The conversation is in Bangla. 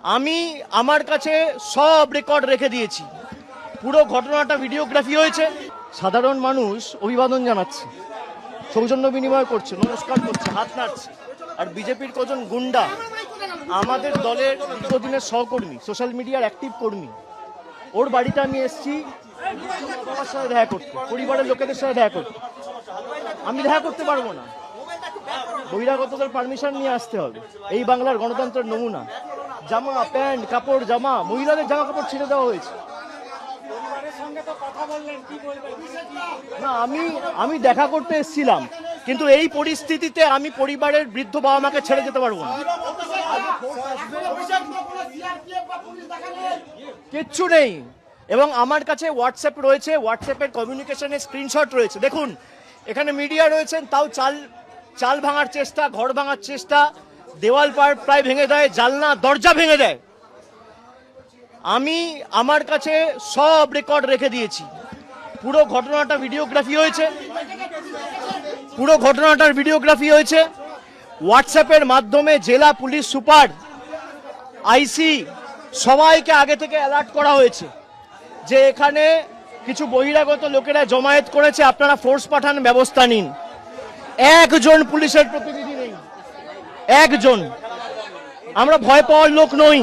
আমি আমার কাছে সব রেকর্ড রেখে দিয়েছি। পুরো ঘটনাটা ভিডিওগ্রাফি হয়েছে। সাধারণ মানুষ অভিবাদন জানাচ্ছে, সৌজন্য বিনিময় করছে, নমস্কার করছে, হাত নাড়ছে। আর বিজেপির কজন গুন্ডা আমাদের দলের দীর্ঘদিনের সহকর্মী, সোশ্যাল মিডিয়ার অ্যাক্টিভ কর্মী, ওর বাড়িতে আমি এসেছি বাবার সাথে দেখা করতে, পরিবারের লোকেদের সাথে দেখা করতে। আমি দেখা করতে পারবো না, বহিরাগতদের পারমিশন নিয়ে আসতে হবে। এই বাংলার গণতন্ত্রের নমুনা। জামা প্যান্ট কাপড় জামা, মহিলাদের জামা কাপড় ছেড়ে দেওয়া হয়েছে। না, আমি দেখা করতে এসেছিলাম, কিন্তু এই পরিস্থিতিতে আমি পরিবারের বৃদ্ধ বাবা মাকে ছেড়ে যেতে পারবো না। কিচ্ছু নেই। এবং আমার কাছে হোয়াটসঅ্যাপ রয়েছে, হোয়াটসঅ্যাপের কমিউনিকেশনের স্ক্রিনশট রয়েছে। দেখুন, এখানে মিডিয়া রয়েছেন, তাও চাল ভাঙার চেষ্টা, ঘর ভাঙার চেষ্টা, দেওয়াল প্রায় ভেঙে দেয়, জানলা দরজা ভেঙে দেয়। আমি আমার কাছে সব রেকর্ড রেখে দিয়েছি। পুরো ঘটনাটা ভিডিওগ্রাফি হয়েছে, পুরো ঘটনাটার ভিডিওগ্রাফি হয়েছে। হোয়াটসঅ্যাপের মাধ্যমে জেলা পুলিশ সুপার, আইসি সবাইকে আগে থেকে অ্যালার্ট করা হয়েছে যে এখানে কিছু বহিরাগত লোকেরা জমায়েত করেছে, আপনারা ফোর্স পাঠান, ব্যবস্থা নিন। একজন পুলিশের প্রতিনিধি নেই, একজন। আমরা ভয় পাওয়ার লোক নই।